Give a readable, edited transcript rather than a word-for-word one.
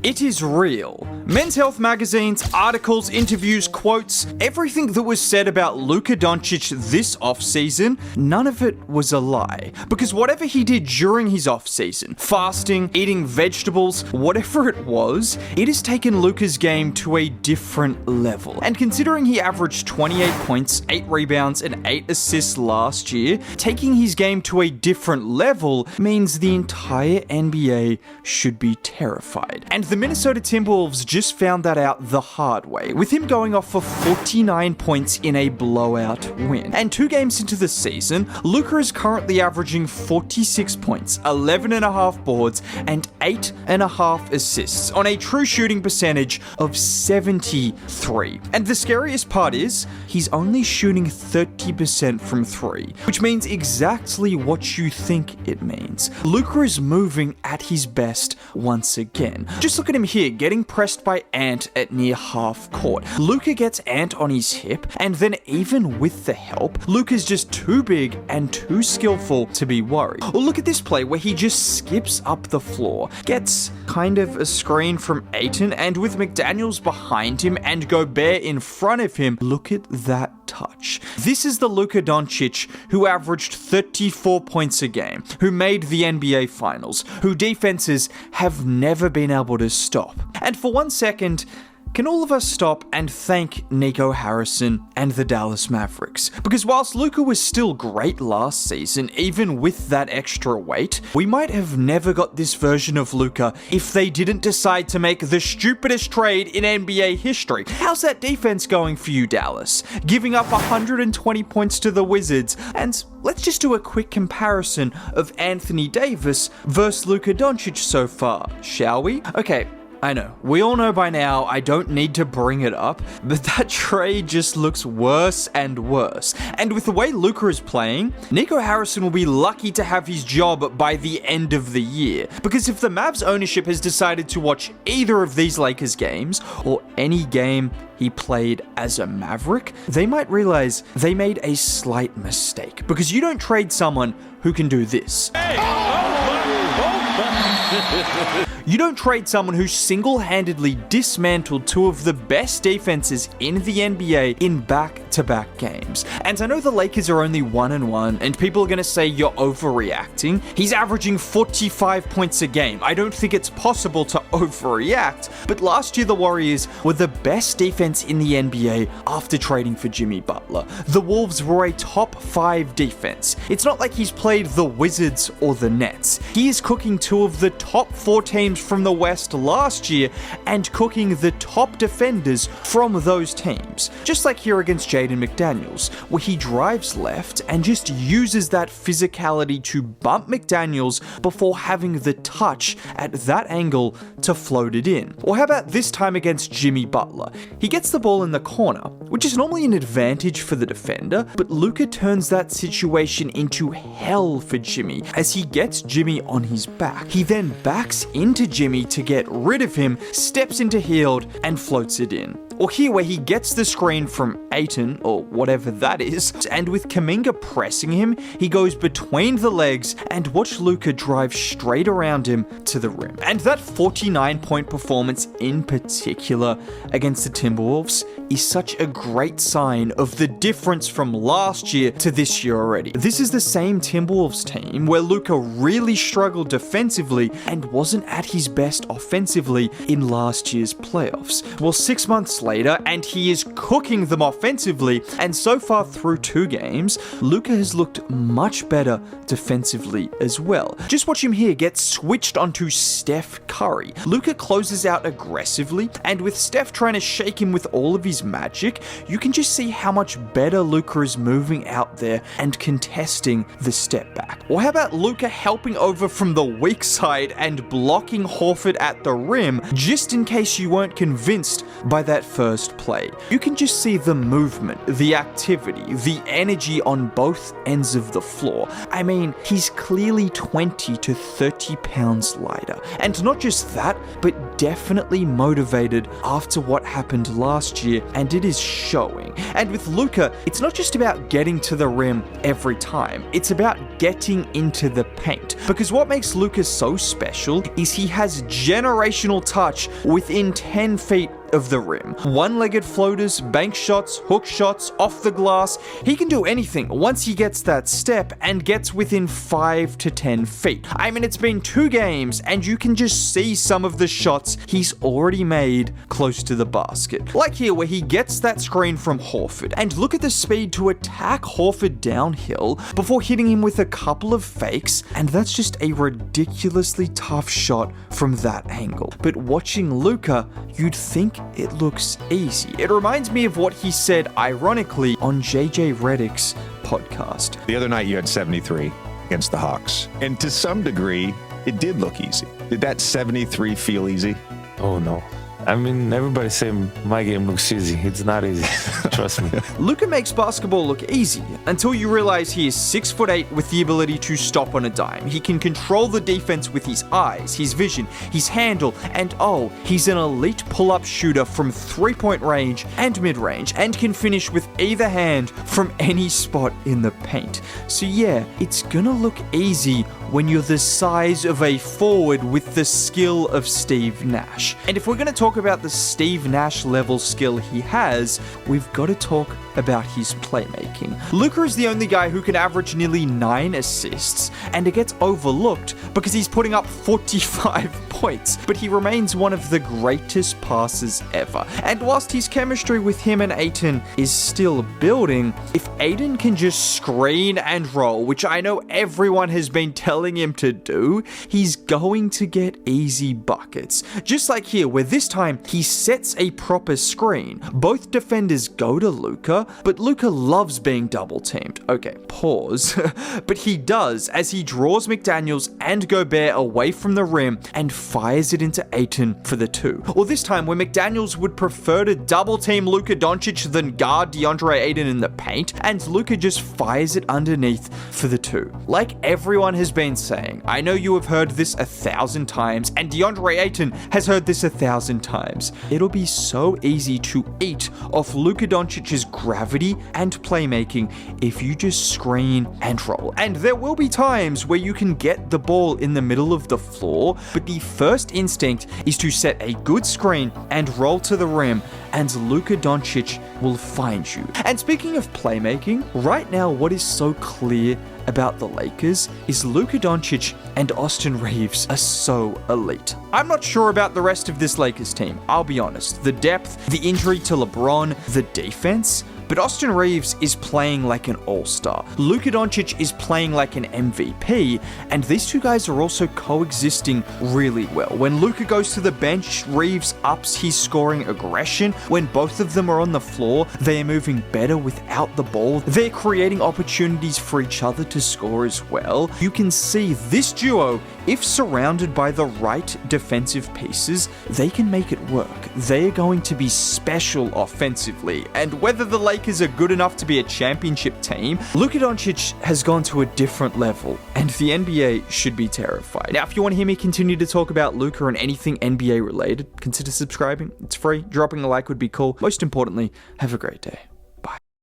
It is real. Men's Health magazines, articles, interviews, quotes, everything that was said about Luka Doncic this offseason, none of it was a lie. Because whatever he did during his offseason, fasting, eating vegetables, whatever it was, it has taken Luka's game to a different level. And considering he averaged 28 points, 8 rebounds, and 8 assists last year, taking his game to a different level means the entire NBA should be terrified. And the Minnesota Timberwolves just found that out the hard way, with him going off for 49 points in a blowout win. And 2 games into the season, Luka is currently averaging 46 points, 11.5 boards, and 8.5 assists on a true shooting percentage of 73. And the scariest part is, he's only shooting 30% from 3, which means exactly what you think it means. Luka is moving at his best once again. Just look at him here, getting pressed by Ant at near half court. Luka gets Ant on his hip, and then even with the help, Luka's just too big and too skillful to be worried. Or look at this play where he just skips up the floor, gets kind of a screen from Ayton, and with McDaniels behind him and Gobert in front of him, look at that touch. This is the Luka Doncic who averaged 34 points a game, who made the NBA Finals, who defenses have never been able to stop. And for 1 second, can all of us stop and thank Nico Harrison and the Dallas Mavericks? Because whilst Luka was still great last season, even with that extra weight, we might have never got this version of Luka if they didn't decide to make the stupidest trade in NBA history. How's that defense going for you, Dallas? Giving up 120 points to the Wizards, and let's just do a quick comparison of Anthony Davis versus Luka Doncic so far, shall we? Okay. I know, we all know by now, I don't need to bring it up, but that trade just looks worse and worse. And with the way Luka is playing, Nico Harrison will be lucky to have his job by the end of the year. Because if the Mavs ownership has decided to watch either of these Lakers games, or any game he played as a Maverick, they might realize they made a slight mistake. Because you don't trade someone who can do this. You don't trade someone who single-handedly dismantled 2 of the best defenses in the NBA in back-to-back games. And I know the Lakers are only 1-1, and people are going to say you're overreacting. He's averaging 45 points a game. I don't think it's possible to overreact, but last year the Warriors were the best defense in the NBA after trading for Jimmy Butler. The Wolves were a top 5 defense. It's not like he's played the Wizards or the Nets. He is cooking 2 of the top 4 teams from the West last year and cooking the top defenders from those teams. Just like here against Jaden McDaniels, where he drives left and just uses that physicality to bump McDaniels before having the touch at that angle to float it in. Or how about this time against Jimmy Butler? He gets the ball in the corner, which is normally an advantage for the defender, but Luka turns that situation into hell for Jimmy as he gets Jimmy on his back. He then backs into Jimmy to get rid of him, steps into Hield, and floats it in. Or here where he gets the screen from Ayton, or whatever that is, and with Kuminga pressing him, he goes between the legs and watch Luka drive straight around him to the rim. And that 49-point performance in particular against the Timberwolves is such a great sign of the difference from last year to this year already. This is the same Timberwolves team where Luka really struggled defensively and wasn't at his best offensively in last year's playoffs. Well, 6 months later, and he is cooking them offensively, and so far through 2 games, Luka has looked much better defensively as well. Just watch him here get switched onto Steph Curry. Luka closes out aggressively, and with Steph trying to shake him with all of his magic, you can just see how much better Luka is moving out there and contesting the step back. Or how about Luka helping over from the weak side and blocking Horford at the rim, just in case you weren't convinced by that first play. You can just see the movement, the activity, the energy on both ends of the floor. I mean, he's clearly 20 to 30 pounds lighter. And not just that, but definitely motivated after what happened last year, and it is showing. And with Luka, it's not just about getting to the rim every time, it's about getting into the paint. Because what makes Luka so special special is he has generational touch within 10 feet of the rim. One-legged floaters, bank shots, hook shots, off the glass. He can do anything once he gets that step and gets within 5 to 10 feet. I mean, it's been 2 games and you can just see some of the shots he's already made close to the basket. Like here where he gets that screen from Horford, and look at the speed to attack Horford downhill before hitting him with a couple of fakes, and that's just a ridiculously tough shot from that angle. But watching Luka, you'd think it looks easy. It reminds me of what he said ironically on JJ Redick's podcast. The other night you had 73 against the Hawks, and to some degree it did look easy. Did that 73 feel easy? Oh no. I mean, everybody say my game looks easy. It's not easy. Trust me. Luka makes basketball look easy until you realize he is 6'8" with the ability to stop on a dime. He can control the defense with his eyes, his vision, his handle, and oh, he's an elite pull-up shooter from 3-point range and mid-range, and can finish with either hand from any spot in the paint. So yeah, it's gonna look easy when you're the size of a forward with the skill of Steve Nash. And if we're going to talk about the Steve Nash level skill he has, we've got to talk about his playmaking. Luka is the only guy who can average nearly 9 assists, and it gets overlooked because he's putting up 45 points, but he remains one of the greatest passers ever. And whilst his chemistry with him and Ayton is still building, if Ayton can just screen and roll, which I know everyone has been telling him to do, he's going to get easy buckets. Just like here, where this time he sets a proper screen. Both defenders go to Luka, but Luka loves being double teamed. Okay, pause. But he does, as he draws McDaniels and Gobert away from the rim and fires it into Ayton for the 2. Or this time, where McDaniels would prefer to double team Luka Doncic than guard DeAndre Ayton in the paint, and Luka just fires it underneath for the 2. Like everyone has been saying, I know you have heard this 1,000 times, and DeAndre Ayton has heard this 1,000 times. It'll be so easy to eat off Luka Doncic's gravity and playmaking if you just screen and roll. And there will be times where you can get the ball in the middle of the floor, but the first instinct is to set a good screen and roll to the rim, and Luka Doncic will find you. And speaking of playmaking, right now what is so clear about the Lakers is Luka Doncic and Austin Reeves are so elite. I'm not sure about the rest of this Lakers team, I'll be honest. The depth, the injury to LeBron, the defense, but Austin Reeves is playing like an all-star. Luka Doncic is playing like an MVP, and these two guys are also coexisting really well. When Luka goes to the bench, Reeves ups his scoring aggression. When both of them are on the floor, they are moving better without the ball. They're creating opportunities for each other to score as well. You can see this duo, if surrounded by the right defensive pieces, they can make it work. They are going to be special offensively, and whether the Lakers are good enough to be a championship team, Luka Doncic has gone to a different level, and the NBA should be terrified. Now, if you want to hear me continue to talk about Luka and anything NBA related, consider subscribing. It's free. Dropping a like would be cool. Most importantly, have a great day.